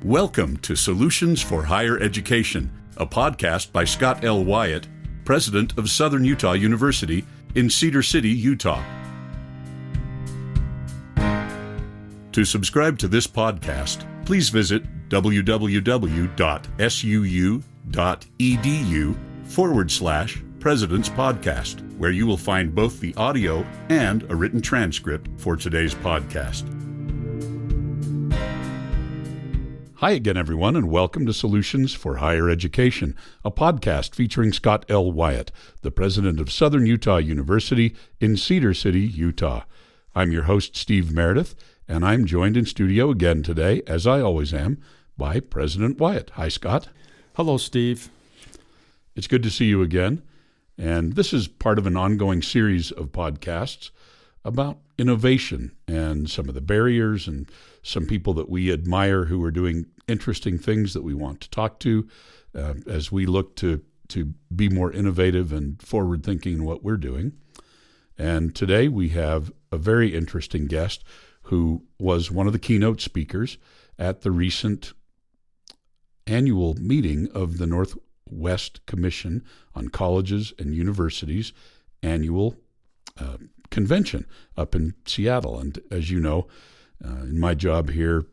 Welcome to Solutions for Higher Education, a podcast by Scott L. Wyatt, president of Southern Utah University in Cedar City, Utah. To subscribe to this podcast, please visit www.suu.edu/President's Podcast, where you will find both the audio and a written transcript for today's podcast. Hi again, everyone, and welcome to Solutions for Higher Education, a podcast featuring Scott L. Wyatt, the president of Southern Utah University in Cedar City, Utah. I'm your host, Steve Meredith, and I'm joined in studio again today, as I always am, by President Wyatt. Hi, Scott. Hello, Steve. It's good to see you again, and this is part of an ongoing series of podcasts about innovation and some of the barriers and some people that we admire who are doing interesting things that we want to talk to as we look to be more innovative and forward-thinking in what we're doing. And today we have a very interesting guest who was one of the keynote speakers at the recent annual meeting of the Northwest Commission on Colleges and Universities annual convention up in Seattle. And as you know, in my job here,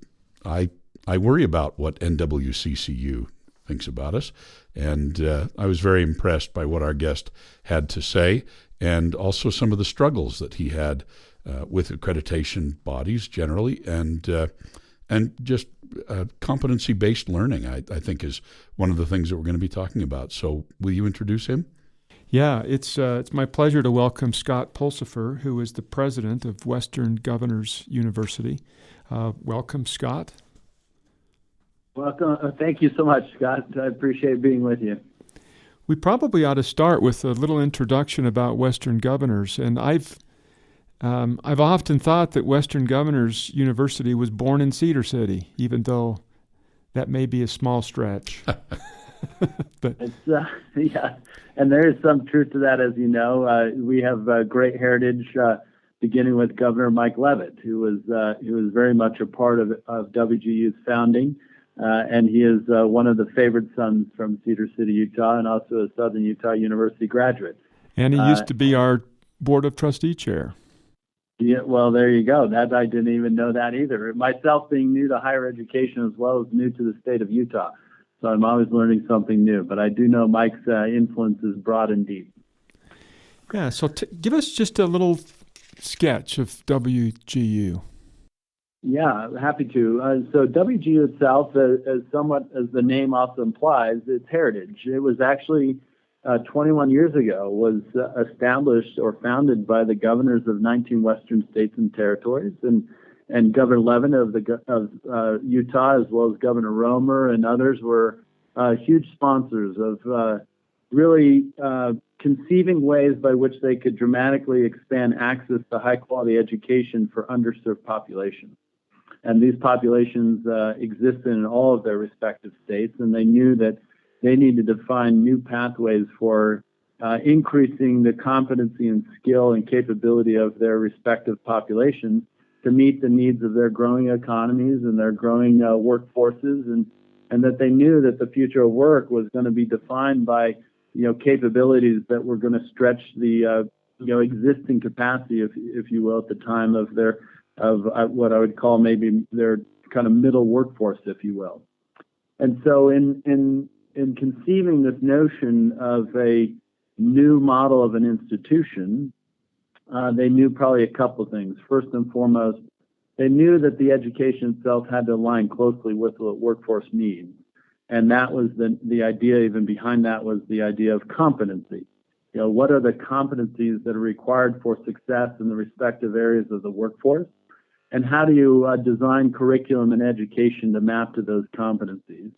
I worry about what NWCCU thinks about us. And I was very impressed by what our guest had to say, and also some of the struggles that he had with accreditation bodies generally, and just competency-based learning, I think, is one of the things that we're going to be talking about. So will you introduce him? Yeah, it's my pleasure to welcome Scott Pulsifer, who is the president of Western Governors University. Welcome, Scott. Welcome. Thank you so much, Scott. I appreciate being with you. We probably ought to start with a little introduction about Western Governors, and I've often thought that Western Governors University was born in Cedar City, even though that may be a small stretch. But yeah, and there is some truth to that, as you know. We have great heritage, beginning with Governor Mike Leavitt, who was very much a part of WGU's founding, and he is one of the favored sons from Cedar City, Utah, and also a Southern Utah University graduate. And he used to be our Board of Trustee chair. Yeah, well, there you go. That I didn't even know that either. Myself, being new to higher education as well as new to the state of Utah. So I'm always learning something new, but I do know Mike's influence is broad and deep. Yeah, so give us just a little sketch of WGU. Yeah, happy to. So WGU itself, as somewhat as the name also implies, it's heritage. It was actually 21 years ago, was established or founded by the governors of 19 western states and territories, and Governor Levin of Utah, as well as Governor Romer and others, were huge sponsors of really conceiving ways by which they could dramatically expand access to high-quality education for underserved populations. And these populations existed in all of their respective states, and they knew that they needed to find new pathways for increasing the competency and skill and capability of their respective populations to meet the needs of their growing economies and their growing workforces, and that they knew that the future of work was going to be defined by capabilities that were going to stretch the existing capacity, if you will, at the time of what I would call maybe their kind of middle workforce, if you will. And so in conceiving this notion of a new model of an institution, they knew probably a couple of things. First and foremost, they knew that the education itself had to align closely with what workforce needs. And that was the idea, even behind that was the idea of competency. What are the competencies that are required for success in the respective areas of the workforce? And how do you design curriculum and education to map to those competencies?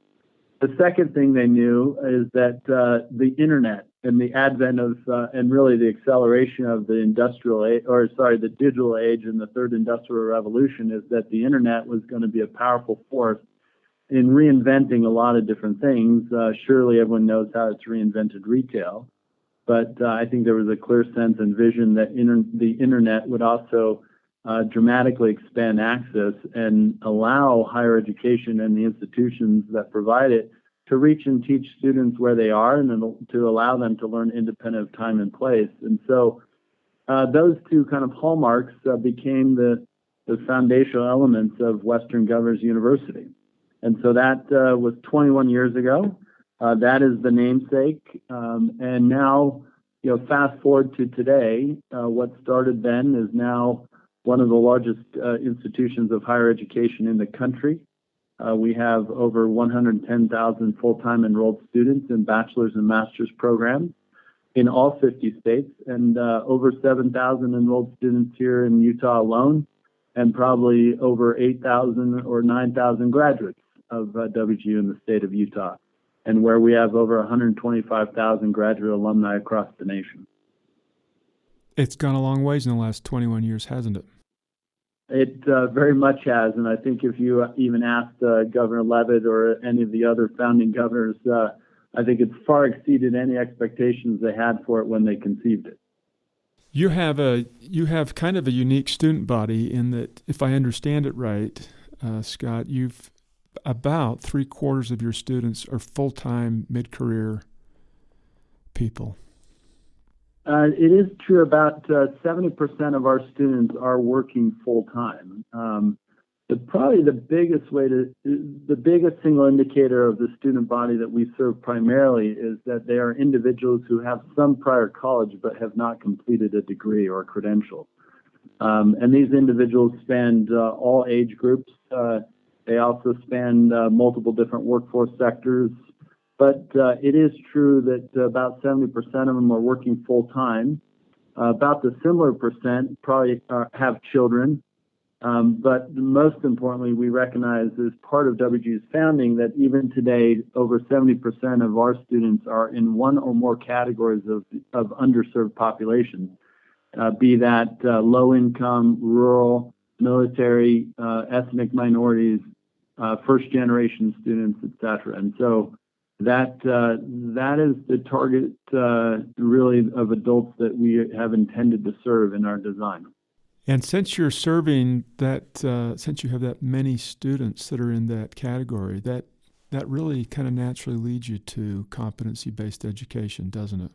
The second thing they knew is that the internet and the advent of, and really the acceleration of the the digital age and the third industrial revolution, is that the internet was going to be a powerful force in reinventing a lot of different things. Surely everyone knows how it's reinvented retail, but I think there was a clear sense and vision that the internet would also dramatically expand access and allow higher education and the institutions that provide it to reach and teach students where they are and then to allow them to learn independent of time and place. And so those two kind of hallmarks became the foundational elements of Western Governors University. And so that was 21 years ago. That is the namesake. And now, fast forward to today, what started then is now one of the largest institutions of higher education in the country. We have over 110,000 full-time enrolled students in bachelor's and master's programs in all 50 states, and over 7,000 enrolled students here in Utah alone, and probably over 8,000 or 9,000 graduates of WGU in the state of Utah, and where we have over 125,000 graduate alumni across the nation. It's gone a long ways in the last 21 years, hasn't it? It very much has, and I think if you even asked Governor Leavitt or any of the other founding governors, I think it's far exceeded any expectations they had for it when they conceived it. You have kind of a unique student body in that, if I understand it right, Scott, you've about 3/4 of your students are full-time mid-career people. It is true. About 70% of our students are working full-time. Probably the biggest single indicator of the student body that we serve primarily is that they are individuals who have some prior college but have not completed a degree or a credential. And these individuals span all age groups. They also span multiple different workforce sectors. But it is true that about 70% of them are working full-time. About the similar percent probably have children. But most importantly, we recognize as part of WGU's founding that even today, over 70% of our students are in one or more categories of underserved populations, be that low-income, rural, military, ethnic minorities, first-generation students, et cetera. And so that is the target really of adults that we have intended to serve in our design. And since you're serving that, since you have that many students that are in that category, that really kind of naturally leads you to competency-based education, doesn't it?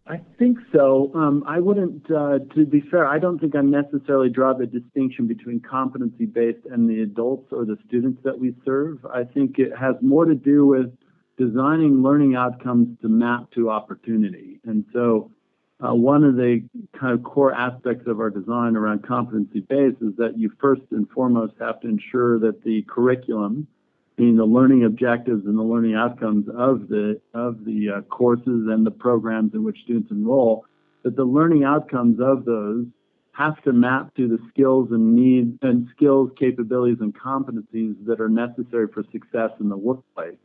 I think so. I wouldn't, to be fair, I don't think I necessarily draw the distinction between competency-based and the adults or the students that we serve. I think it has more to do with designing learning outcomes to map to opportunity. And so one of the kind of core aspects of our design around competency-based is that you first and foremost have to ensure that the curriculum, meaning the learning objectives and the learning outcomes of the courses and the programs in which students enroll, that the learning outcomes of those have to map to the skills and needs and skills, capabilities, and competencies that are necessary for success in the workplace.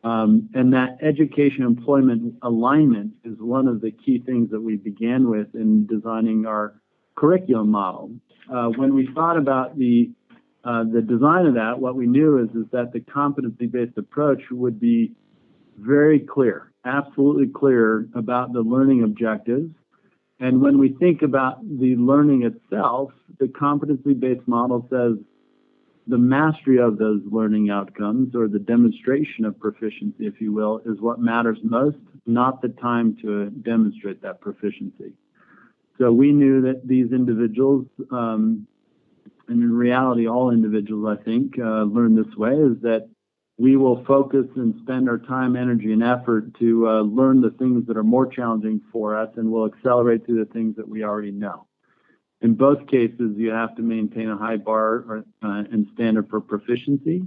And that education-employment alignment is one of the key things that we began with in designing our curriculum model. When we thought about the design of that, what we knew is that the competency-based approach would be very clear, absolutely clear about the learning objectives. And when we think about the learning itself, the competency-based model says the mastery of those learning outcomes, or the demonstration of proficiency, if you will, is what matters most, not the time to demonstrate that proficiency. So we knew that these individuals, and in reality, all individuals, I think, learn this way, is that we will focus and spend our time, energy, and effort to learn the things that are more challenging for us, and we'll accelerate through the things that we already know. In both cases, you have to maintain a high bar and standard for proficiency.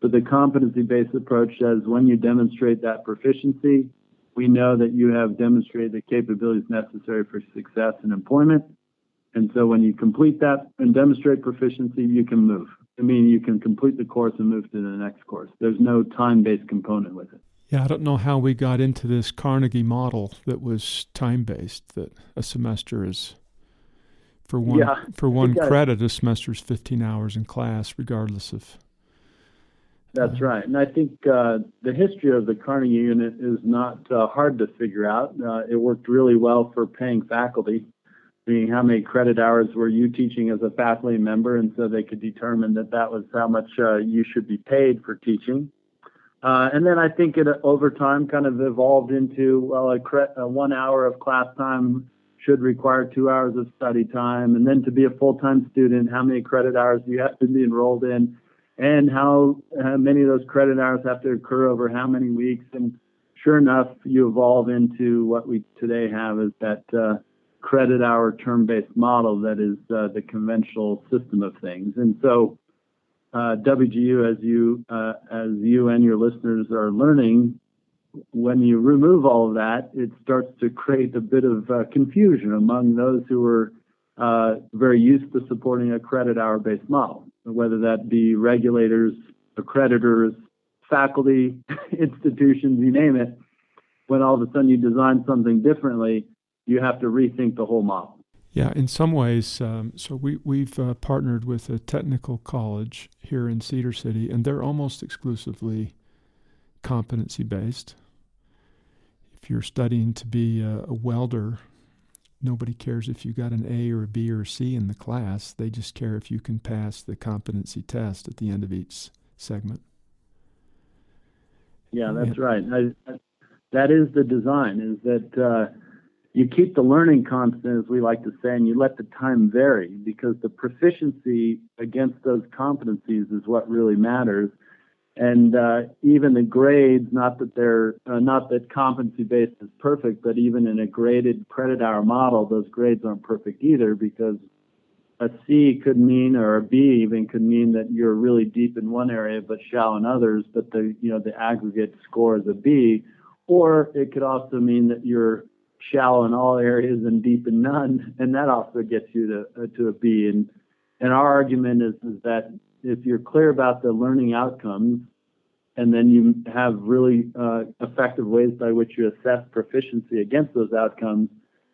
But the competency-based approach says when you demonstrate that proficiency, we know that you have demonstrated the capabilities necessary for success in employment. And so when you complete that and demonstrate proficiency, you can move. I mean, you can complete the course and move to the next course. There's no time-based component with it. Yeah, I don't know how we got into this Carnegie model that was time-based, that a semester is... For one credit, a semester is 15 hours in class, regardless of... That's right. And I think the history of the Carnegie unit is not hard to figure out. It worked really well for paying faculty. meaning how many credit hours were you teaching as a faculty member, and so they could determine that was how much you should be paid for teaching. And then I think it over time kind of evolved into, well, a 1 hour of class time should require 2 hours of study time. And then to be a full-time student, how many credit hours do you have to be enrolled in? And how many of those credit hours have to occur over how many weeks? And sure enough, you evolve into what we today have is that credit hour term-based model that is the conventional system of things. And so WGU, as you and your listeners are learning, when you remove all of that, it starts to create a bit of confusion among those who are very used to supporting a credit hour-based model, whether that be regulators, accreditors, faculty, institutions, you name it. When all of a sudden you design something differently, you have to rethink the whole model. Yeah, in some ways, so we've partnered with a technical college here in Cedar City, and they're almost exclusively competency-based. If you're studying to be a welder, nobody cares if you got an A or a B or a C in the class. They just care if you can pass the competency test at the end of each segment. Yeah, that's right. That is the design, is that you keep the learning constant, as we like to say, and you let the time vary, because the proficiency against those competencies is what really matters. And even the grades, not that competency-based is perfect, but even in a graded credit hour model, those grades aren't perfect either, because a C could mean, or a B even could mean that you're really deep in one area but shallow in others, but the aggregate score is a B. Or it could also mean that you're shallow in all areas and deep in none, and that also gets you to a B. And our argument is that if you're clear about the learning outcomes, and then you have really effective ways by which you assess proficiency against those outcomes,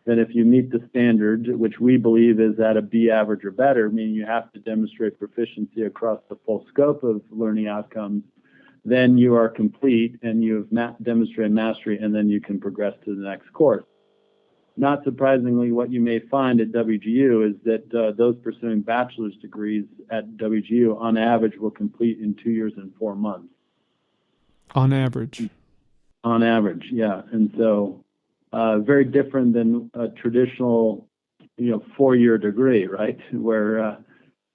then if you meet the standard, which we believe is at a B average or better, meaning you have to demonstrate proficiency across the full scope of learning outcomes, then you are complete and you've demonstrated mastery, and then you can progress to the next course. Not surprisingly, what you may find at WGU is that those pursuing bachelor's degrees at WGU, on average, will complete in 2 years and 4 months. On average? On average, yeah. And so very different than a traditional, 4-year degree, right? Where,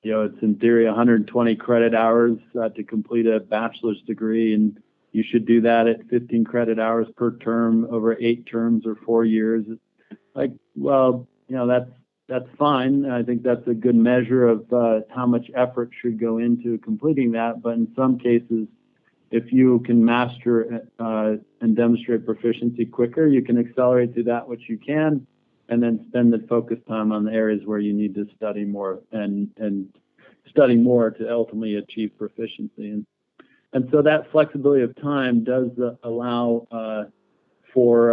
it's in theory 120 credit hours to complete a bachelor's degree, and you should do that at 15 credit hours per term over 8 terms or 4 years. Like, well, that's fine. I think that's a good measure of how much effort should go into completing that. But in some cases, if you can master and demonstrate proficiency quicker, you can accelerate to that which you can, and then spend the focus time on the areas where you need to study more and study more to ultimately achieve proficiency. And so that flexibility of time does allow for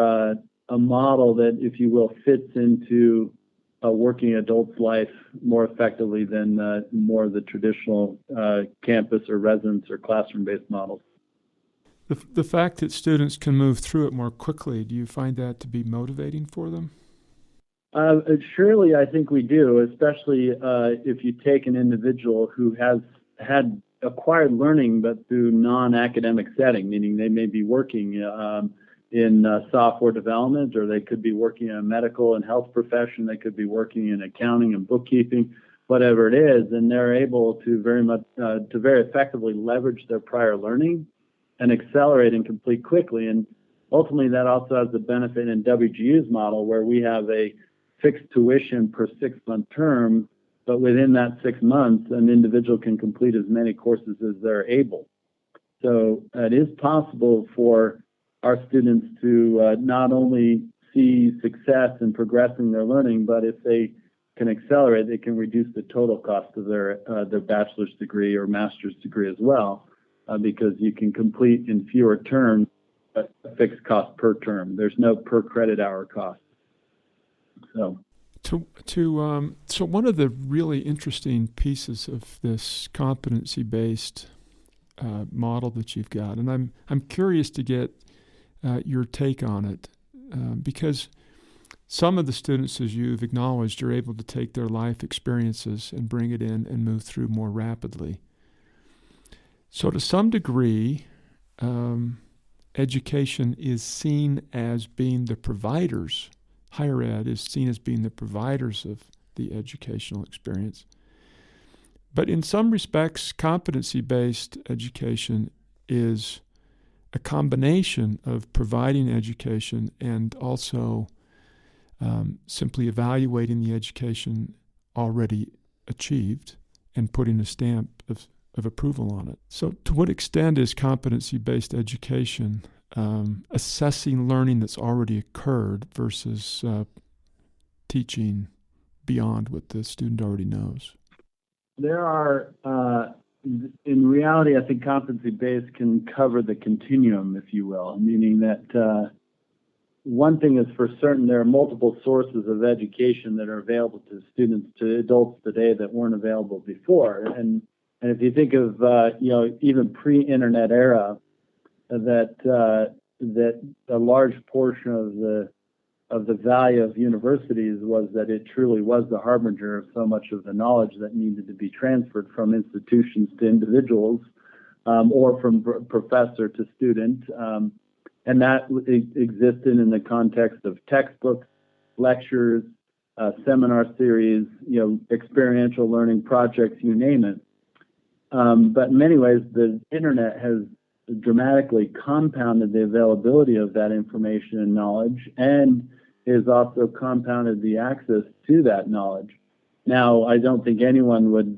a model that, if you will, fits into a working adult's life more effectively than more of the traditional campus or residence or classroom-based models. The fact that students can move through it more quickly, do you find that to be motivating for them? Surely, I think we do, especially if you take an individual who has had acquired learning but through non-academic setting, meaning they may be working in software development, or they could be working in a medical and health profession, they could be working in accounting and bookkeeping, whatever it is, and they're able to very effectively leverage their prior learning and accelerate and complete quickly. And ultimately, that also has the benefit in WGU's model, where we have a fixed tuition per 6-month term, but within that 6 months, an individual can complete as many courses as they're able. So it is possible for our students to not only see success in progressing their learning, but if they can accelerate, they can reduce the total cost of their bachelor's degree or master's degree as well, because you can complete in fewer terms at a fixed cost per term. There's no per credit hour cost. So one of the really interesting pieces of this competency-based model that you've got, and I'm curious to get your take on it, because some of the students, as you've acknowledged, are able to take their life experiences and bring it in and move through more rapidly. So to some degree, education is seen as being the providers. Higher ed is seen as being the providers of the educational experience. But in some respects, competency-based education is a combination of providing education and also simply evaluating the education already achieved and putting a stamp of approval on it. So to what extent is competency-based education assessing learning that's already occurred versus teaching beyond what the student already knows? There are, in reality, I think competency-based can cover the continuum, if you will, meaning that one thing is for certain, there are multiple sources of education that are available to students, to adults today that weren't available before. And if you think of, even pre-internet era, that a large portion of the value of universities was that it truly was the harbinger of so much of the knowledge that needed to be transferred from institutions to individuals, or from professor to student. And that existed in the context of textbooks, lectures, seminar series, experiential learning projects, you name it. But in many ways, the internet has dramatically compounded the availability of that information and knowledge, and has also compounded the access to that knowledge. Now, I don't think anyone would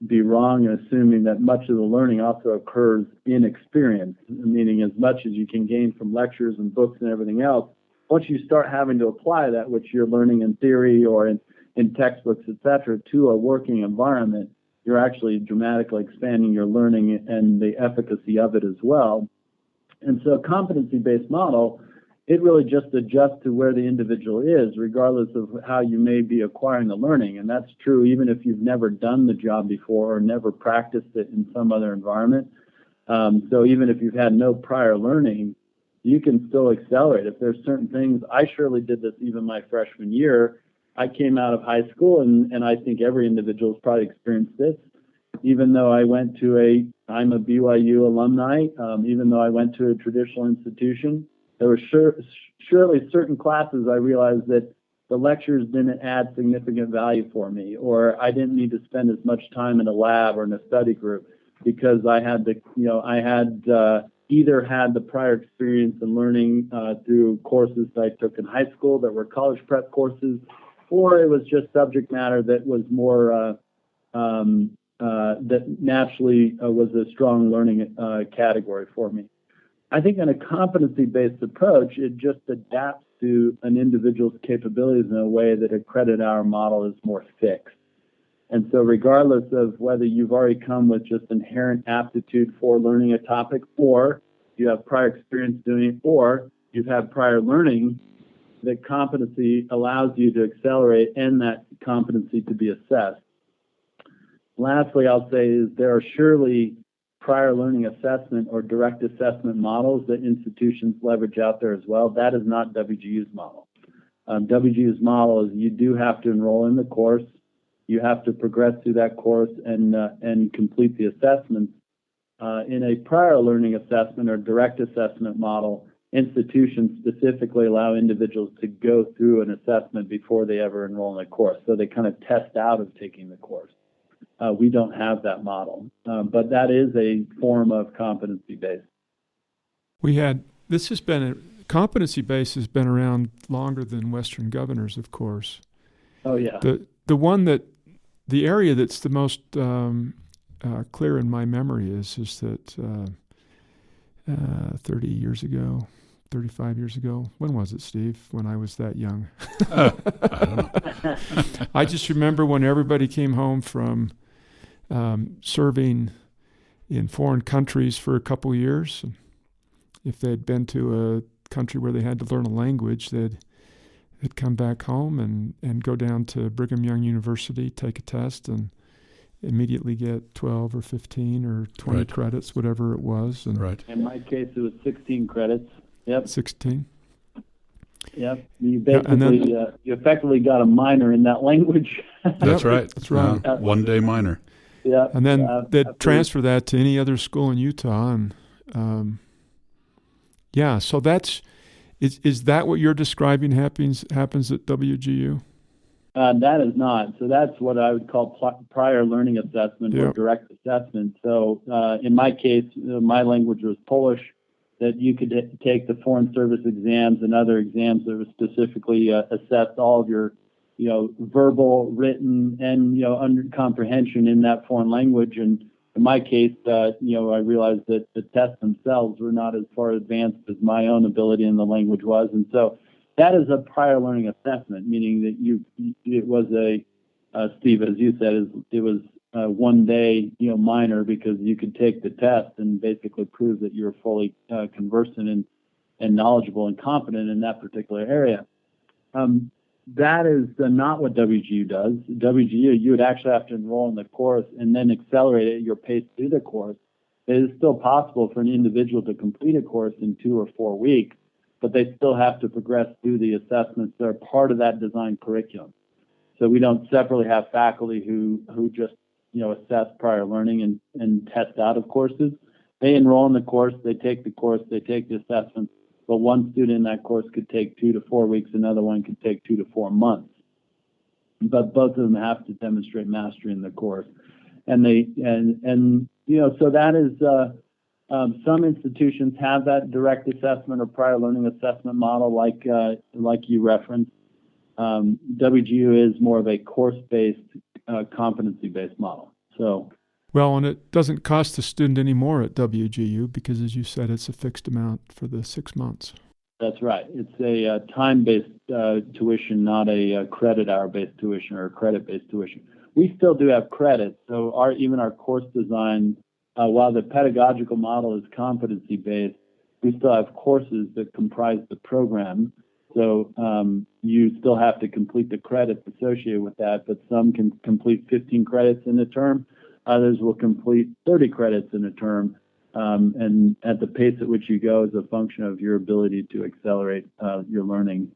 be wrong in assuming that much of the learning also occurs in experience, meaning as much as you can gain from lectures and books and everything else, once you start having to apply that, which you're learning in theory or in textbooks, et cetera, to a working environment, you're actually dramatically expanding your learning and the efficacy of it as well. And so a competency-based model, it really just adjusts to where the individual is, regardless of how you may be acquiring the learning. And that's true even if you've never done the job before or never practiced it in some other environment. So even if you've had no prior learning, you can still accelerate. If there's certain things, I surely did this even my freshman year. I came out of high school, and I think every individual has probably experienced this. Even though I'm a BYU alumni, even though I went to a traditional institution, there were surely certain classes I realized that the lectures didn't add significant value for me, or I didn't need to spend as much time in a lab or in a study group because I had either had the prior experience in learning through courses that I took in high school that were college prep courses, or it was just subject matter that was more that naturally was a strong learning category for me. I think in a competency-based approach, it just adapts to an individual's capabilities in a way that a credit hour model is more fixed. And so regardless of whether you've already come with just inherent aptitude for learning a topic, or you have prior experience doing it, or you've had prior learning, that competency allows you to accelerate and that competency to be assessed. Lastly, I'll say is there are surely prior learning assessment or direct assessment models that institutions leverage out there as well. That is not WGU's model. WGU's model is you do have to enroll in the course, you have to progress through that course and complete the assessments. In a prior learning assessment or direct assessment model, institutions specifically allow individuals to go through an assessment before they ever enroll in a course. So they kind of test out of taking the course. We don't have that model, but that is a form of competency-based. Competency-based has been around longer than Western Governors, of course. Oh, yeah. The area that's the most clear in my memory is that 30 years ago, 35 years ago. When was it, Steve? When I was that young? I don't know. I just remember when everybody came home from serving in foreign countries for a couple of years. If they'd been to a country where they had to learn a language, they'd come back home and go down to Brigham Young University, take a test, and immediately get 12 or 15 or 20 Right. credits, whatever it was. And Right. In my case, it was 16 credits. Yep. 16. Yep. You Yeah, and basically then you effectively got a minor in that language. That's right. that's right. One day minor. Yeah. And then they'd Absolutely. transfer that to any other school in Utah, and yeah. So that's is that what you're describing happens at WGU? That is not. So that's what I would call prior learning assessment or Yep. direct assessment. So in my case, my language was Polish, that you could take the foreign service exams and other exams that were specifically assessed all of your, verbal, written, and, under comprehension in that foreign language. And in my case, I realized that the tests themselves were not as far advanced as my own ability in the language was. And so that is a prior learning assessment, meaning that it was Steve, as you said, it was a 1 day, minor, because you could take the test and basically prove that you're fully conversant and knowledgeable and competent in that particular area. That is not what WGU does. WGU, you would actually have to enroll in the course and then accelerate at your pace through the course. It is still possible for an individual to complete a course in 2 or 4 weeks, but they still have to progress through the assessments that are part of that design curriculum. So we don't separately have faculty who just assess prior learning and test out of courses. They enroll in the course, they take the assessments, but one student in that course could take 2 to 4 weeks, another one could take 2 to 4 months. But both of them have to demonstrate mastery in the course. So that is some institutions have that direct assessment or prior learning assessment model, like you referenced. WGU is more of a course-based, competency-based model. So, Well, and it doesn't cost the student any more at WGU because, as you said, it's a fixed amount for the 6 months. that's right. It's a time-based tuition, not a credit hour-based tuition or a credit-based tuition. We still do have credits, so even our course design, while the pedagogical model is competency-based, we still have courses that comprise the program. So you still have to complete the credits associated with that, but some can complete 15 credits in a term. Others will complete 30 credits in a term. And at the pace at which you go is a function of your ability to accelerate your learning.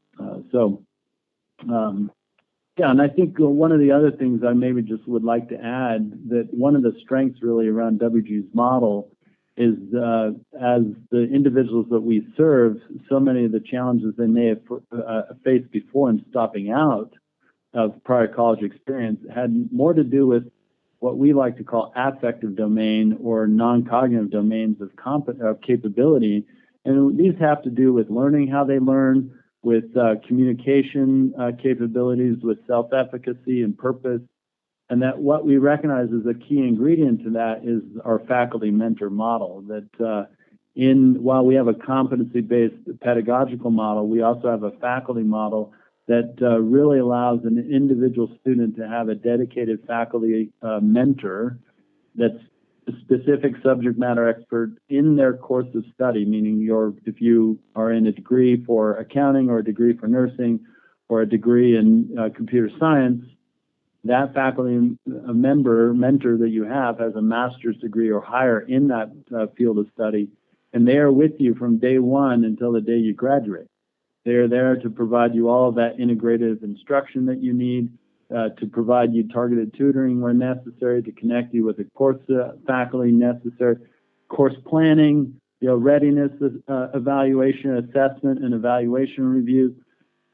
And I think one of the other things I maybe just would like to add, that one of the strengths really around WG's model is as the individuals that we serve, so many of the challenges they may have faced before in stopping out of prior college experience had more to do with what we like to call affective domain or non-cognitive domains of capability. And these have to do with learning how they learn, with communication capabilities, with self-efficacy and purpose. And that what we recognize as a key ingredient to that is our faculty mentor model. That while we have a competency-based pedagogical model, we also have a faculty model that really allows an individual student to have a dedicated faculty mentor that's a specific subject matter expert in their course of study, meaning if you are in a degree for accounting or a degree for nursing or a degree in computer science, that faculty mentor that you have has a master's degree or higher in that field of study, and they are with you from day one until the day you graduate. They are there to provide you all of that integrative instruction that you need, to provide you targeted tutoring where necessary, to connect you with the course faculty necessary, course planning, readiness evaluation, assessment, and evaluation reviews.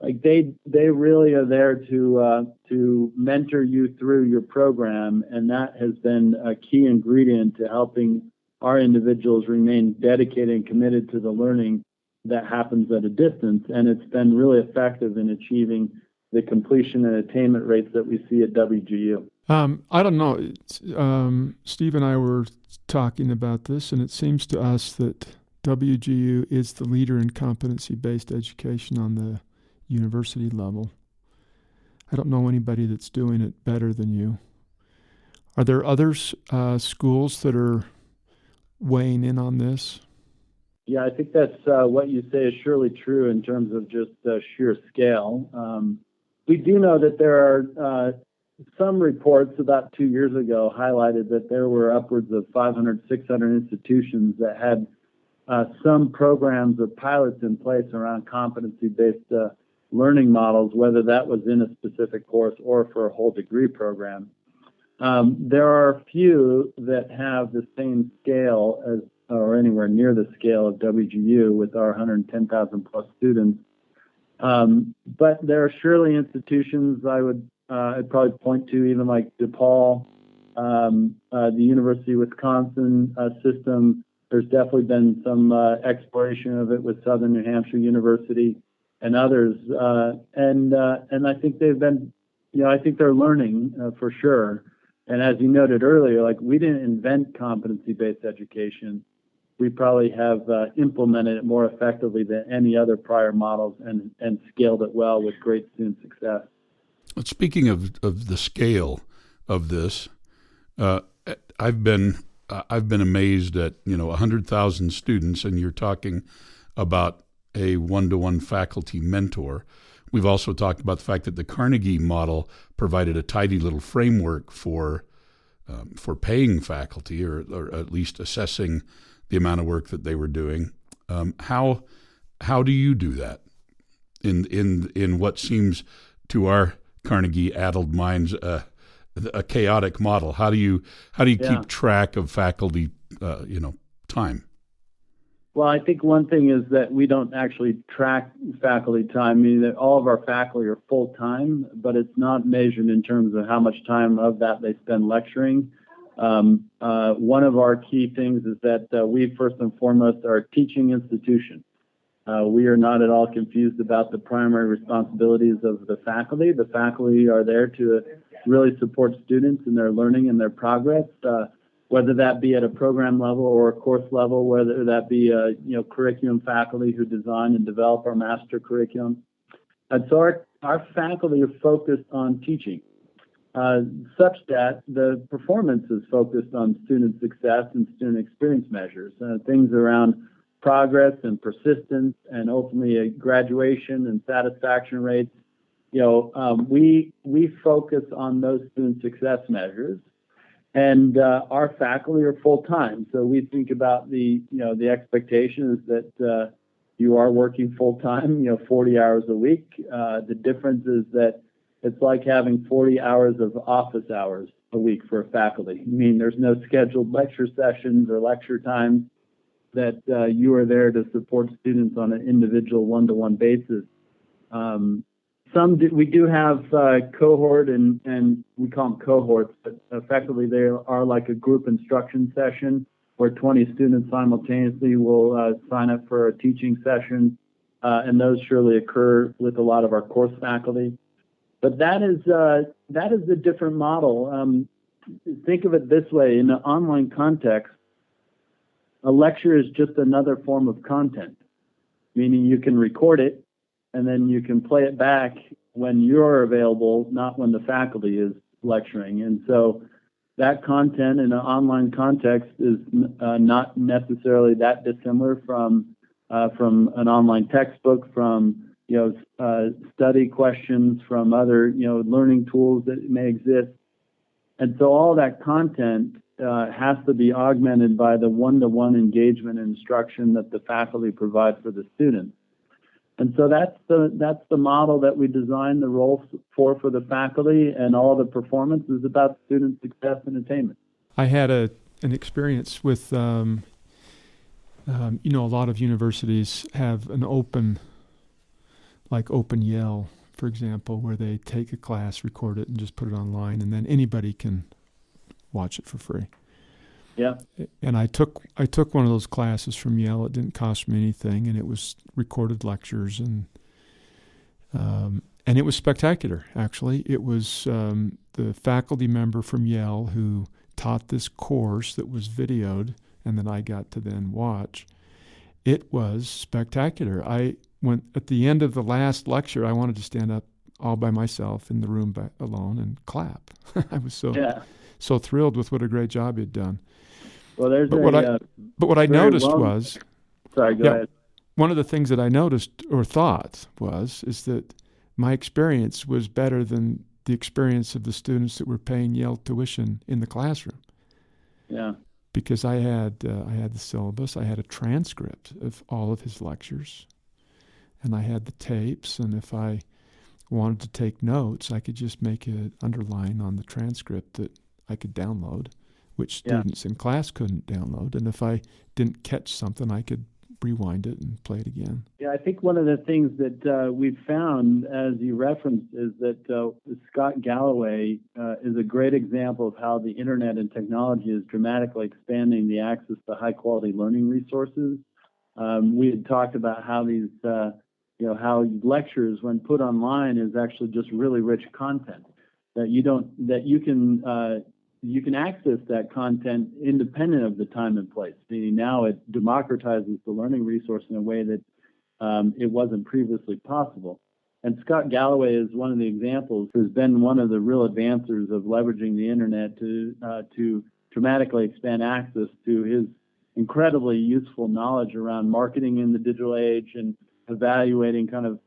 Like they really are there to mentor you through your program, and that has been a key ingredient to helping our individuals remain dedicated and committed to the learning that happens at a distance. And it's been really effective in achieving the completion and attainment rates that we see at WGU. I don't know. Steve and I were talking about this, and it seems to us that WGU is the leader in competency-based education on the university level. I don't know anybody that's doing it better than you. Are there other schools that are weighing in on this? Yeah, I think that's what you say is surely true in terms of just sheer scale. We do know that there are some reports about 2 years ago highlighted that there were upwards of 500, 600 institutions that had some programs or pilots in place around competency-based learning models, whether that was in a specific course or for a whole degree program. There are a few that have the same scale as, or anywhere near the scale of WGU with our 110,000 plus students. But there are surely institutions I'd probably point to, even like DePaul, the University of Wisconsin system. There's definitely been some exploration of it with Southern New Hampshire University and others. And I think they've been, I think they're learning for sure. And as you noted earlier, like we didn't invent competency-based education. We probably have implemented it more effectively than any other prior models and scaled it well with great student success. Speaking of the scale of this, I've been amazed at 100,000 students, and you're talking about a one-to-one faculty mentor. We've also talked about the fact that the Carnegie model provided a tidy little framework for paying faculty, or at least assessing the amount of work that they were doing. How do you do that in what seems to our Carnegie-addled minds a chaotic model? How do you keep track of faculty time? Well, I think one thing is that we don't actually track faculty time, meaning that all of our faculty are full-time, but it's not measured in terms of how much time of that they spend lecturing. One of our key things is that we first and foremost are a teaching institution. We are not at all confused about the primary responsibilities of the faculty. The faculty are there to really support students in their learning and their progress, whether that be at a program level or a course level, whether that be curriculum faculty who design and develop our master curriculum. And so our faculty are focused on teaching, such that the performance is focused on student success and student experience measures, things around progress and persistence and ultimately a graduation and satisfaction rates. We focus on those student success measures. And our faculty are full-time, so we think about the expectation is that you are working full-time, 40 hours a week. The difference is that it's like having 40 hours of office hours a week for a faculty. I mean, there's no scheduled lecture sessions or lecture times, that you are there to support students on an individual one-to-one basis. We do have cohort and we call them cohorts, but effectively they are like a group instruction session where 20 students simultaneously will sign up for a teaching session, and those surely occur with a lot of our course faculty. But that is a different model. Think of it this way: in an online context, a lecture is just another form of content, meaning you can record it and then you can play it back when you're available, not when the faculty is lecturing. And so that content in an online context is not necessarily that dissimilar from an online textbook, from study questions, from other learning tools that may exist. And so all that content has to be augmented by the one-to-one engagement and instruction that the faculty provide for the students. And so that's the model that we designed the role for the faculty, and all the performance is about student success and attainment. I had an experience with, a lot of universities have an open Yale, for example, where they take a class, record it, and just put it online, and then anybody can watch it for free. Yeah. And I took one of those classes from Yale. It didn't cost me anything, and it was recorded lectures, and it was spectacular. Actually, it was the faculty member from Yale who taught this course that was videoed, and that I got to then watch. It was spectacular. At the end of the last lecture, I wanted to stand up all by myself in the room alone and clap. I was so thrilled with what a great job he'd done. Well, but what I noticed was, sorry, go ahead. One of the things that I noticed or thought is that my experience was better than the experience of the students that were paying Yale tuition in the classroom. Yeah. because I had the syllabus, I had a transcript of all of his lectures, and I had the tapes, and if I wanted to take notes, I could just make an underline on the transcript that I could download, which students in class couldn't download. And if I didn't catch something, I could rewind it and play it again. Yeah, I think one of the things that we've found, as you referenced, is that Scott Galloway is a great example of how the internet and technology is dramatically expanding the access to high-quality learning resources. We had talked about how these how lectures, when put online, is actually just really rich content that you can access that content independent of the time and place. Meaning now it democratizes the learning resource in a way that it wasn't previously possible. And Scott Galloway is one of the examples who's been one of the real advancers of leveraging the internet to dramatically expand access to his incredibly useful knowledge around marketing in the digital age and evaluating kind of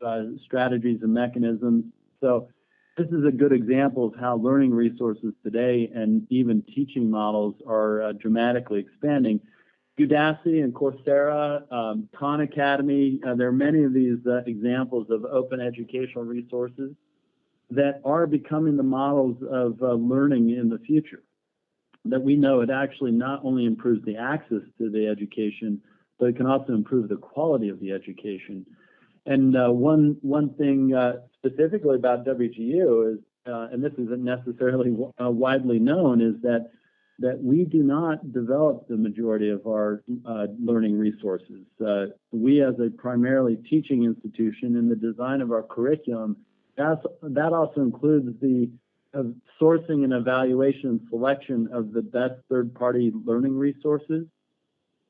strategies and mechanisms. So this is a good example of how learning resources today and even teaching models are dramatically expanding. Udacity and Coursera, Khan Academy, there are many of these examples of open educational resources that are becoming the models of learning in the future. That we know it actually not only improves the access to the education, but it can also improve the quality of the education. And one thing specifically about WGU is, and this isn't necessarily widely known, is that we do not develop the majority of our learning resources. We, as a primarily teaching institution, in the design of our curriculum, that also includes the sourcing and evaluation and selection of the best third-party learning resources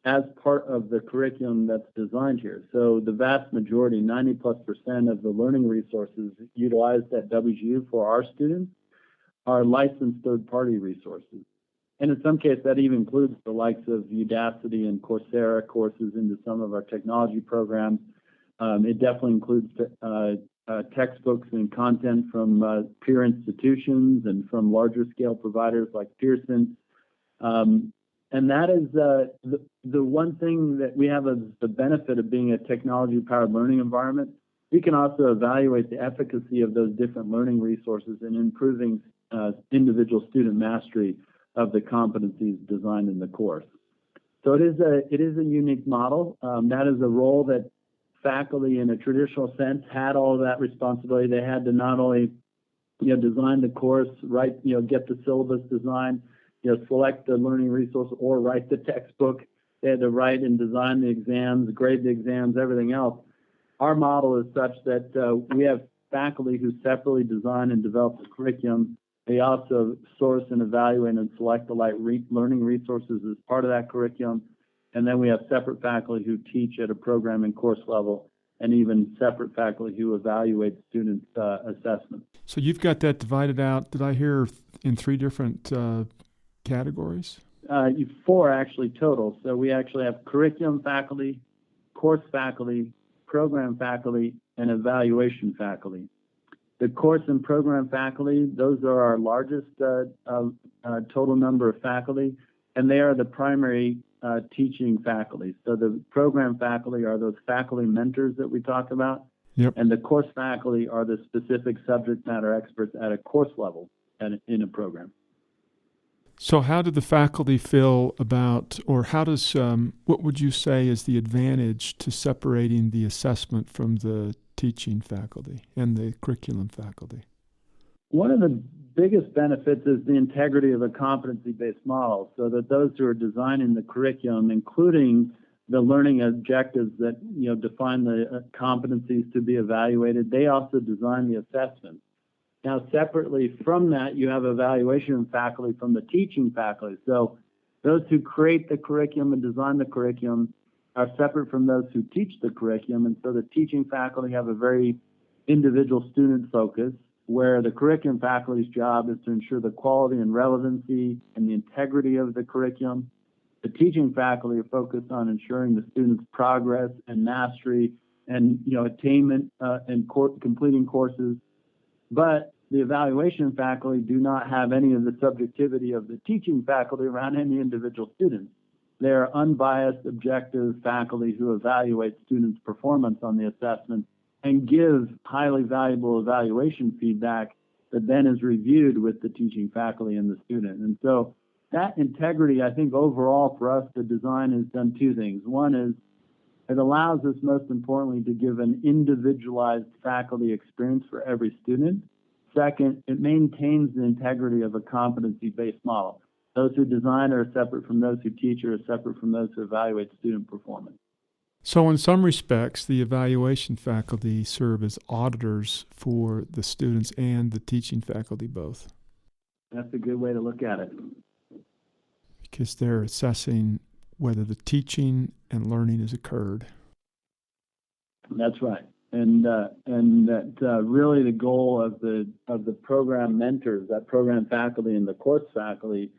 as part of the curriculum that's designed here. So the vast majority, 90+% of the learning resources utilized at WGU for our students are licensed third-party resources. And in some cases, that even includes the likes of Udacity and Coursera courses into some of our technology programs. It definitely includes textbooks and content from peer institutions and from larger scale providers like Pearson. And that is the one thing that we have as the benefit of being a technology-powered learning environment. We can also evaluate the efficacy of those different learning resources in improving individual student mastery of the competencies designed in the course. So it is a unique model. That is a role that faculty, in a traditional sense, had all of that responsibility. They had to not only design the course, get the syllabus designed, select the learning resource, or write the textbook. They had to write and design the exams, grade the exams, everything else. Our model is such that we have faculty who separately design and develop the curriculum. They also source and evaluate and select the learning resources as part of that curriculum. And then we have separate faculty who teach at a program and course level, and even separate faculty who evaluate student assessment. So you've got that divided out, did I hear, in 3 different categories? 4 actually total. So we actually have curriculum faculty, course faculty, program faculty, and evaluation faculty. The course and program faculty, those are our largest total number of faculty, and they are the primary teaching faculty. So the program faculty are those faculty mentors that we talk about, yep. And the course faculty are the specific subject matter experts at a course level in a program. So how do the faculty feel about, or how does, what would you say is the advantage to separating the assessment from the teaching faculty and the curriculum faculty? One of the biggest benefits is the integrity of a competency-based model, so that those who are designing the curriculum, including the learning objectives that define the competencies to be evaluated, they also design the assessment. Now, separately from that, you have evaluation faculty from the teaching faculty. So those who create the curriculum and design the curriculum are separate from those who teach the curriculum. And so the teaching faculty have a very individual student focus, where the curriculum faculty's job is to ensure the quality and relevancy and the integrity of the curriculum. The teaching faculty are focused on ensuring the students' progress and mastery and attainment and completing courses. But the evaluation faculty do not have any of the subjectivity of the teaching faculty around any individual students. They are unbiased, objective faculty who evaluate students' performance on the assessment and give highly valuable evaluation feedback that then is reviewed with the teaching faculty and the student. And so that integrity, I think overall for us, the design has done two things. One is it allows us, most importantly, to give an individualized faculty experience for every student. Second, it maintains the integrity of a competency-based model. Those who design are separate from those who teach, are separate from those who evaluate student performance. So in some respects, the evaluation faculty serve as auditors for the students and the teaching faculty both. That's a good way to look at it. Because they're assessing whether the teaching and learning has occurred. That's right. And that really the goal of the program mentors, that program faculty and the course faculty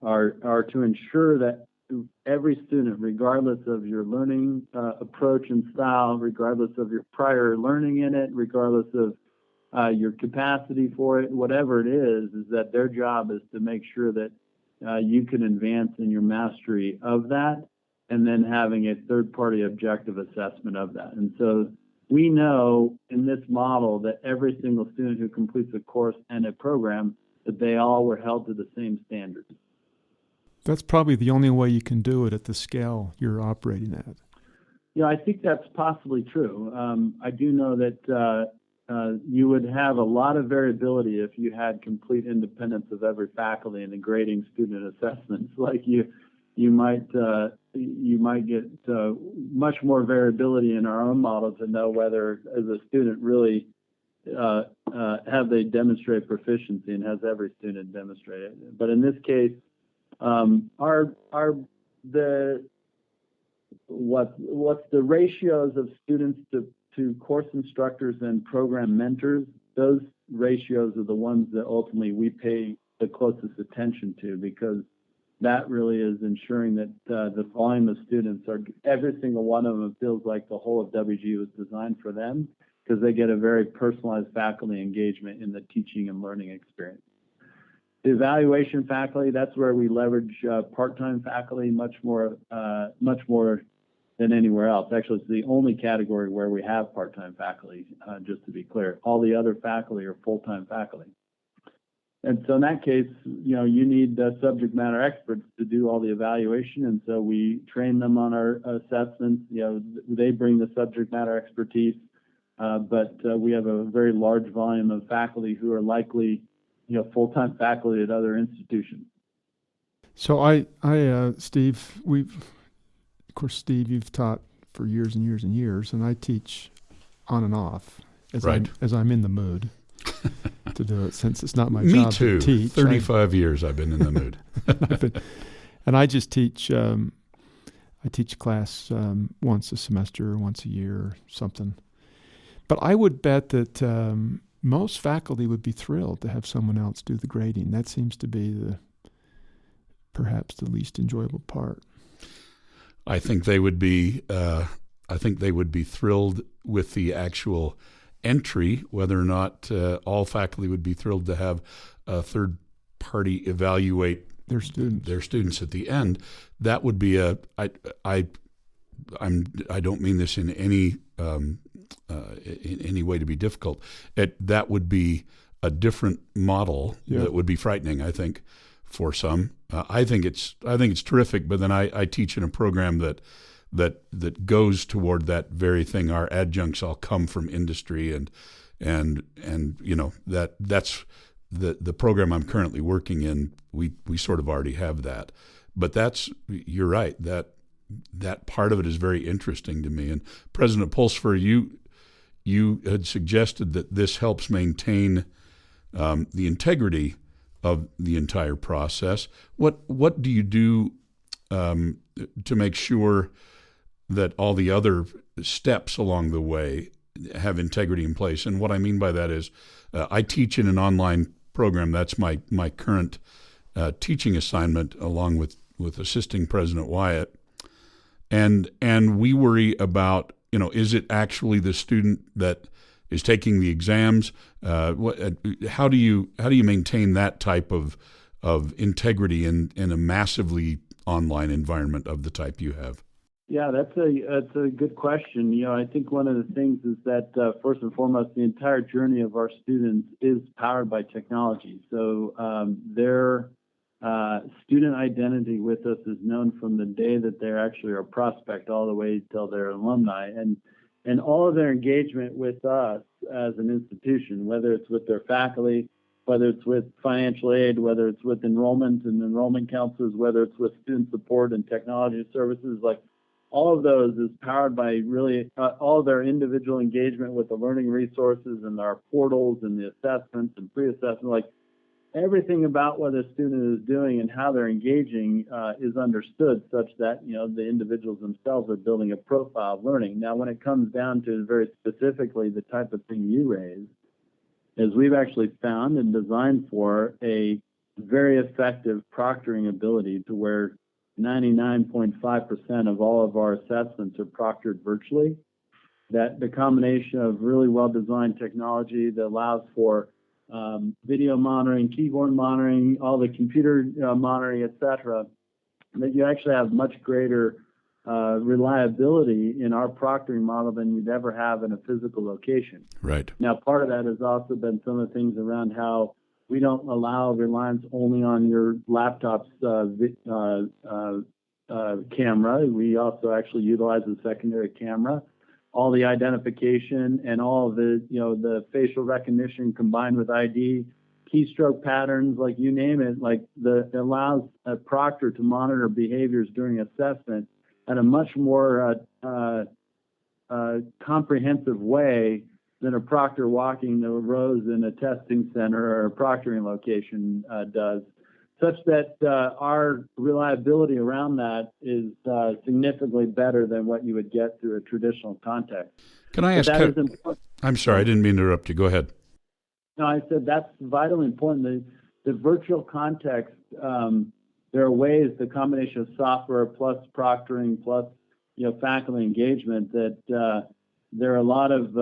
are to ensure that every student, regardless of your learning approach and style, regardless of your prior learning in it, regardless of your capacity for it, whatever it is that their job is to make sure that you can advance in your mastery of that, and then having a third-party objective assessment of that. And so we know in this model that every single student who completes a course and a program, that they all were held to the same standards. That's probably the only way you can do it at the scale you're operating at. Yeah, I think that's possibly true. I do know that you would have a lot of variability if you had complete independence of every faculty in the grading student assessments. Like you might get much more variability in our own model to know whether, as a student, really have they demonstrated proficiency, and has every student demonstrated. But in this case, what's the ratios of students to course instructors and program mentors? Those ratios are the ones that ultimately we pay the closest attention to, because that really is ensuring that the volume of students every single one of them feels like the whole of WG was designed for them, because they get a very personalized faculty engagement in the teaching and learning experience. The evaluation faculty, that's where we leverage part-time faculty much more than anywhere else. Actually, it's the only category where we have part-time faculty, just to be clear. All the other faculty are full-time faculty. And so in that case, you need subject matter experts to do all the evaluation. And so we train them on our assessments. They bring the subject matter expertise, but we have a very large volume of faculty who are likely full-time faculty at other institutions. So Steve, Steve, you've taught for years and years and years, and I teach on and off as I'm in the mood to do it, since it's not my job to teach. 35 years I've been in the mood. And I just teach. I teach class once a semester, once a year, or something. But I would bet that most faculty would be thrilled to have someone else do the grading. That seems to be perhaps the least enjoyable part. I think they would be. I think they would be thrilled with the actual entry. Whether or not all faculty would be thrilled to have a third party evaluate their students at the end, that would be I don't mean this in any way to be difficult. That would be a different model that would be frightening, I think, for some. I think it's terrific, but then I teach in a program that goes toward that very thing. Our adjuncts all come from industry, and that's the program I'm currently working in. We sort of already have that, but you're right, that part of it is very interesting to me. And President Pulsfer, you had suggested that this helps maintain the integrity of the entire process. What do you do to make sure that all the other steps along the way have integrity in place? And what I mean by that is I teach in an online program. That's my current teaching assignment, along with assisting President Wyatt. And we worry about, is it actually the student that is taking the exams. How do you maintain that type of integrity in a massively online environment of the type you have? Yeah, that's a good question. I think one of the things is that first and foremost, the entire journey of our students is powered by technology. So their student identity with us is known from the day that they're actually a prospect all the way till they're alumni, and all of their engagement with us as an institution, whether it's with their faculty, whether it's with financial aid, whether it's with enrollment and enrollment counselors, whether it's with student support and technology services, like all of those is powered by really all of their individual engagement with the learning resources and our portals and the assessments and pre-assessment. Like everything about what a student is doing and how they're engaging is understood such that, the individuals themselves are building a profile of learning. Now, when it comes down to very specifically the type of thing you raised, is we've actually found and designed for a very effective proctoring ability to where 99.5% of all of our assessments are proctored virtually. That the combination of really well-designed technology that allows for video monitoring, keyboard monitoring, all the computer monitoring, et cetera, that you actually have much greater reliability in our proctoring model than you'd ever have in a physical location. Right. Now, part of that has also been some of the things around how we don't allow reliance only on your laptop's camera. We also actually utilize a secondary camera. All the identification and all of the facial recognition combined with ID, keystroke patterns, like you name it, it allows a proctor to monitor behaviors during assessment at a much more comprehensive way than a proctor walking the rows in a testing center or a proctoring location does, such that our reliability around that is significantly better than what you would get through a traditional context. Can I ask? I'm sorry, I didn't mean to interrupt you. Go ahead. No, I said that's vitally important. The virtual context, there are ways, the combination of software plus proctoring plus faculty engagement, that there are a lot of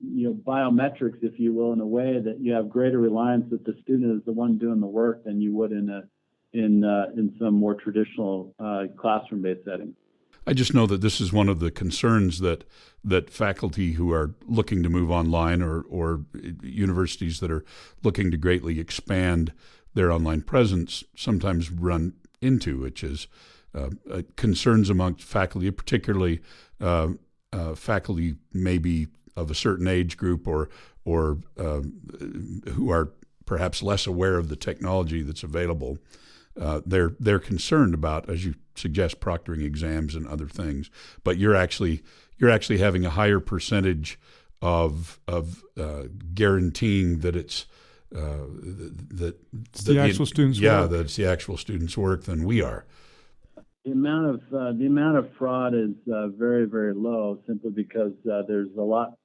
biometrics, if you will, in a way that you have greater reliance that the student is the one doing the work than you would in some more traditional classroom-based settings. I just know that this is one of the concerns that faculty who are looking to move online or universities that are looking to greatly expand their online presence sometimes run into, which is concerns amongst faculty, particularly faculty maybe of a certain age group or who are perhaps less aware of the technology that's available. They're concerned about, as you suggest, proctoring exams and other things. But you're actually having a higher percentage of guaranteeing that it's the actual students' work. Yeah, that it's the actual students' work than we are. The amount of fraud is very, very low, simply because there's a lot.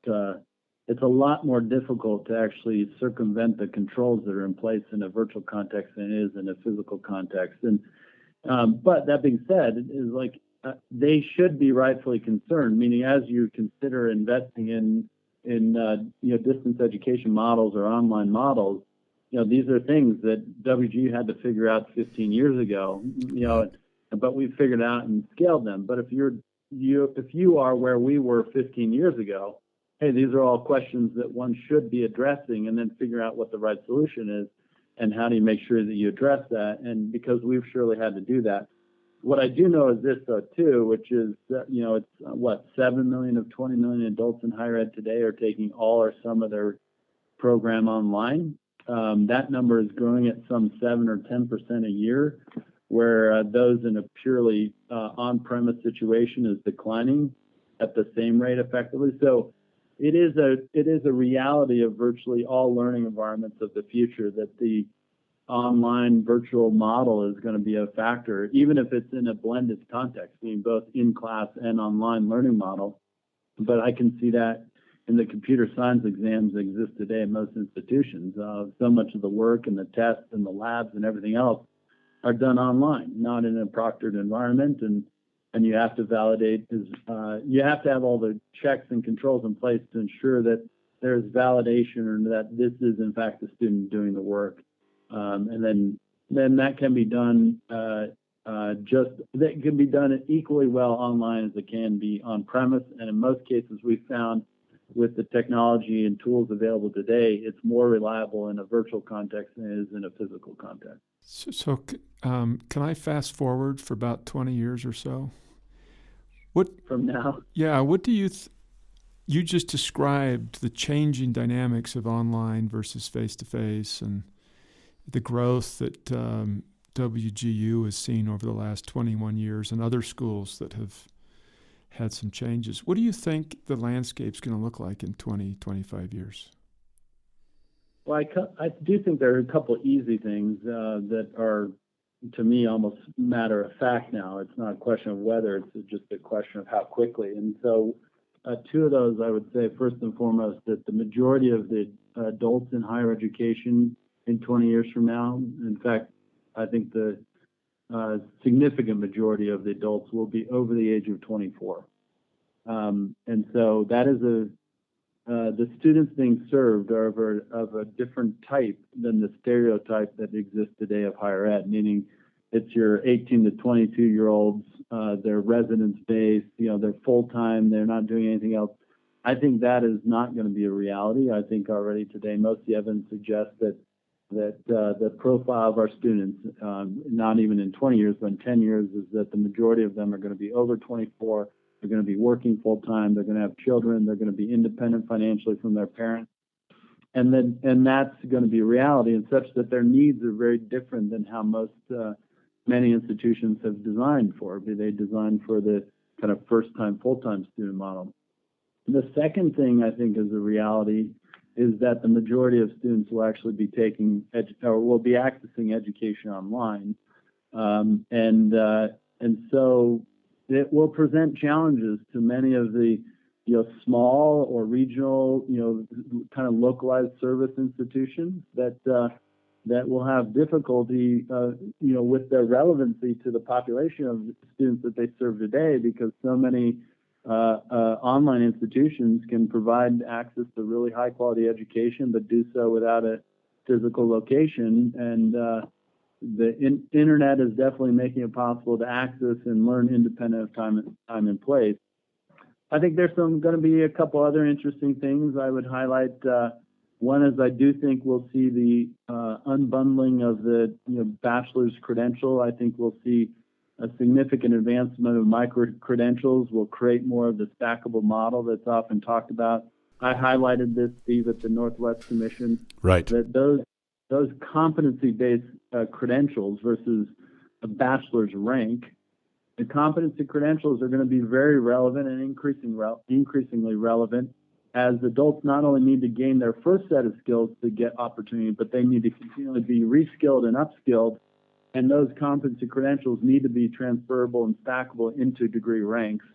It's a lot more difficult to actually circumvent the controls that are in place in a virtual context than it is in a physical context. And but that being said, they should be rightfully concerned. Meaning, as you consider investing in distance education models or online models, these are things that WGU had to figure out 15 years ago. But we figured out and scaled them. But if you are where we were 15 years ago, hey, these are all questions that one should be addressing, and then figure out what the right solution is and how do you make sure that you address that. And because we've surely had to do that. What I do know is this, though, too, which is that, it's 7 million of 20 million adults in higher ed today are taking all or some of their program online. That number is growing at some 7 or 10% a year, where those in a purely on-premise situation is declining at the same rate effectively. So it is a reality of virtually all learning environments of the future that the online virtual model is going to be a factor, even if it's in a blended context, meaning both in-class and online learning model. But I can see that in the computer science exams that exist today in most institutions. So much of the work and the tests and the labs and everything else are done online, not in a proctored environment, and you have to validate. You have to have all the checks and controls in place to ensure that there's validation that this is in fact the student doing the work, and then that can be done that can be done equally well online as it can be on premise. And in most cases, we've found with the technology and tools available today, it's more reliable in a virtual context than it is in a physical context. So can I fast forward for about 20 years or so? What from now? Yeah. What do you you just described the changing dynamics of online versus face-to-face and the growth that WGU has seen over the last 21 years and other schools that have had some changes. What do you think the landscape's going to look like in 20, 25 years? Well, I do think there are a couple of easy things that are, to me, almost matter of fact now. It's not a question of whether, it's just a question of how quickly. And so two of those, I would say, first and foremost, that the majority of the adults in higher education in 20 years from now, in fact, I think the significant majority of the adults will be over the age of 24. And so that is the students being served are of a different type than the stereotype that exists today of higher ed, meaning it's your 18 to 22-year-olds, they're residence-based, they're full-time, they're not doing anything else. I think that is not going to be a reality. I think already today most of the evidence suggests that the profile of our students, not even in 20 years, but in 10 years, is that the majority of them are going to be over 24. They're going to be working full-time. They're going to have children. They're going to be independent financially from their parents. And that's going to be a reality, and such that their needs are very different than how many institutions have designed for. They designed for the kind of first-time, full-time student model. And the second thing I think is a reality is that the majority of students will actually be will be accessing education online, and so it will present challenges to many of the small or regional kind of localized service institutions that will have difficulty with their relevancy to the population of students that they serve today, because so many online institutions can provide access to really high quality education, but do so without a physical location. And the internet is definitely making it possible to access and learn independent of time and place. I think there's going to be a couple other interesting things I would highlight. One is I do think we'll see the unbundling of the bachelor's credential. I think we'll see a significant advancement of micro-credentials. Will create more of the stackable model that's often talked about. I highlighted this, Steve, at the Northwest Commission. Right. That those competency-based credentials versus a bachelor's rank, the competency credentials are going to be very relevant and increasingly relevant, as adults not only need to gain their first set of skills to get opportunity, but they need to continually be reskilled and upskilled. And those competency credentials need to be transferable and stackable into degree ranks,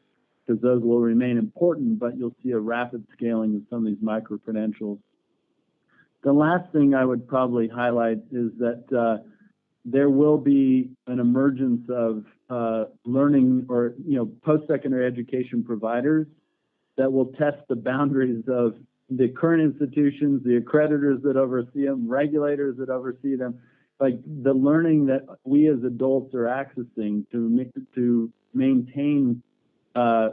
because those will remain important, but you'll see a rapid scaling of some of these micro-credentials. The last thing I would probably highlight is that there will be an emergence of learning or post-secondary education providers that will test the boundaries of the current institutions, the accreditors that oversee them, regulators that oversee them. Like the learning that we as adults are accessing to maintain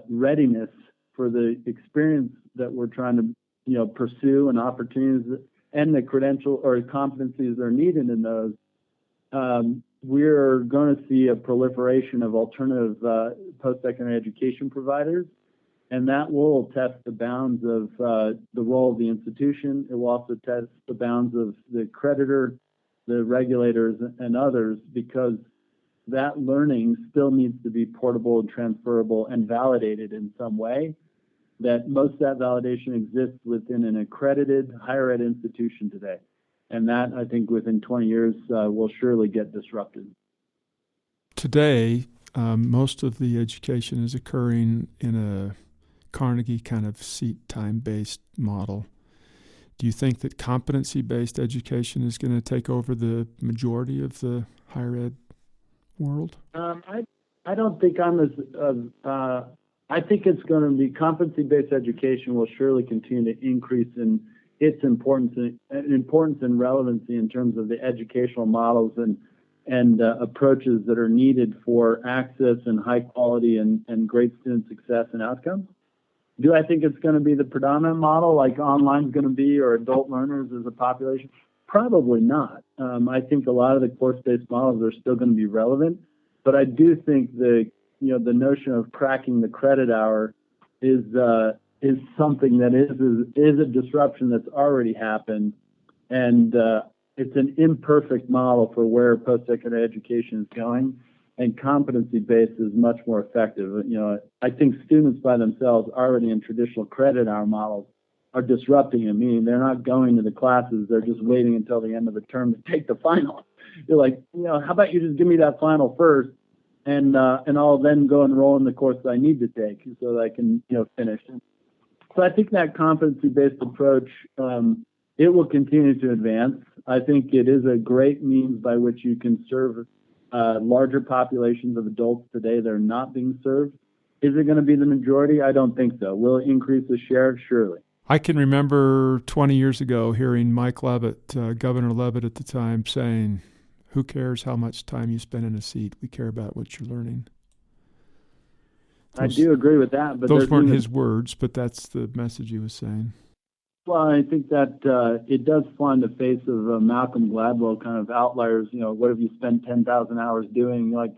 readiness for the experience that we're trying to pursue, and opportunities and the credential or competencies that are needed in those. We're going to see a proliferation of alternative post-secondary education providers, and that will test the bounds of the role of the institution. It will also test the bounds of the accreditor, the regulators, and others, because that learning still needs to be portable and transferable and validated in some way. That most of that validation exists within an accredited higher ed institution today. And that, I think, within 20 years will surely get disrupted. Today, most of the education is occurring in a Carnegie kind of seat time-based model. Do you think that competency-based education is going to take over the majority of the higher ed world? I don't think I'm as I think it's going to be competency-based education will surely continue to increase in its importance and relevancy in terms of the educational models and approaches that are needed for access and high quality and great student success and outcomes. Do I think it's going to be the predominant model like online is going to be or adult learners as a population? Probably not. I think a lot of the course-based models are still going to be relevant, but I do think the notion of cracking the credit hour is something that is a disruption that's already happened, and it's an imperfect model for where post-secondary education is going, and competency-based is much more effective. I think students by themselves already in traditional credit hour models are disrupting it, meaning they're not going to the classes, they're just waiting until the end of the term to take the final. You're like, how about you just give me that final first, and I'll then go enroll in the course that I need to take so that I can finish. So I think that competency-based approach, it will continue to advance. I think it is a great means by which you can serve larger populations of adults today that are not being served. Is it going to be the majority? I don't think so. Will it increase the share? Surely. I can remember 20 years ago hearing Mike Leavitt, Governor Leavitt at the time, saying, "Who cares how much time you spend in a seat? We care about what you're learning." I do agree with that. But those weren't his words, but that's the message he was saying. Well, I think that it does fly in the face of Malcolm Gladwell kind of outliers. What if you spend 10,000 hours doing? Like,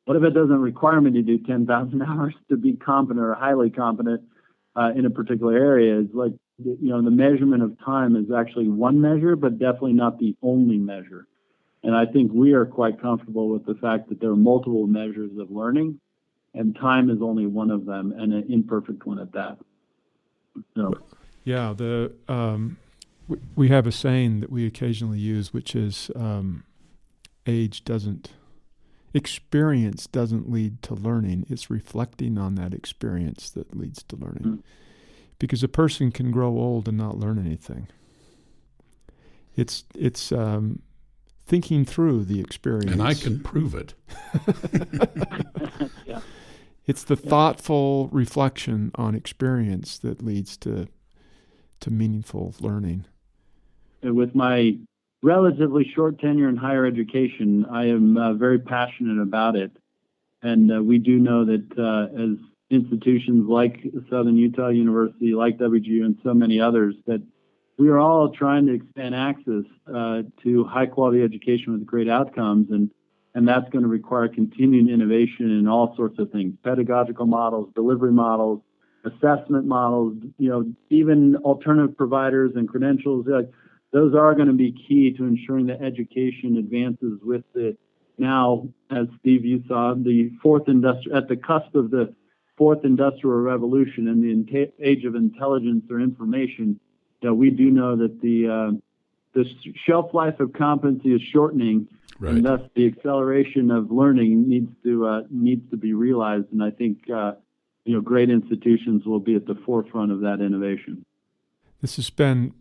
what if it doesn't require me to do 10,000 hours to be competent or highly competent in a particular area? It's like, the measurement of time is actually one measure, but definitely not the only measure. And I think we are quite comfortable with the fact that there are multiple measures of learning, and time is only one of them, and an imperfect one at that. So. Yeah, we have a saying that we occasionally use, which is experience doesn't lead to learning. It's reflecting on that experience that leads to learning. Mm-hmm. Because a person can grow old and not learn anything. It's thinking through the experience. And I can prove it. Yeah. It's the thoughtful reflection on experience that leads to meaningful learning. And with my relatively short tenure in higher education, I am very passionate about it. And we do know that as institutions like Southern Utah University, like WGU, and so many others, that we are all trying to expand access to high-quality education with great outcomes, and that's going to require continued innovation in all sorts of things: pedagogical models, delivery models, assessment models, even alternative providers and credentials. Those are going to be key to ensuring that education advances with the now, as Steve, you saw, at the cusp of the fourth industrial revolution and the age of intelligence or information. We do know that the shelf life of competency is shortening, right, and thus the acceleration of learning needs to be realized. And I think great institutions will be at the forefront of that innovation. This has been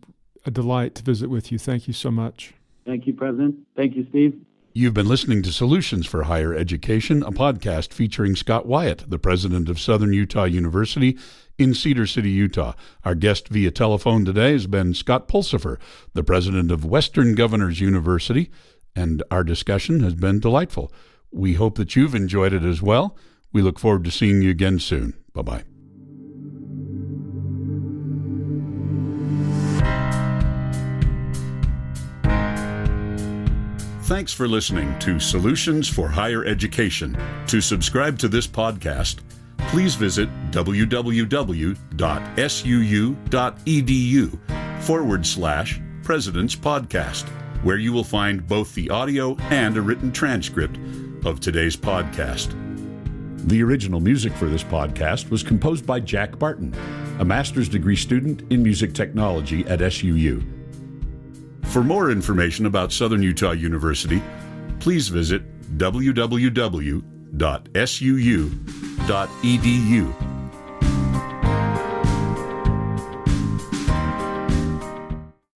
a delight to visit with you. Thank you so much. Thank you, President. Thank you, Steve. You've been listening to Solutions for Higher Education, a podcast featuring Scott Wyatt, the president of Southern Utah University in Cedar City, Utah. Our guest via telephone today has been Scott Pulsifer, the president of Western Governors University, and our discussion has been delightful. We hope that you've enjoyed it as well. We look forward to seeing you again soon. Bye-bye. Thanks for listening to Solutions for Higher Education. To subscribe to this podcast, please visit www.suu.edu/President's Podcast, where you will find both the audio and a written transcript of today's podcast. The original music for this podcast was composed by Jack Barton, a master's degree student in music technology at SUU. For more information about Southern Utah University, please visit www.suu.edu.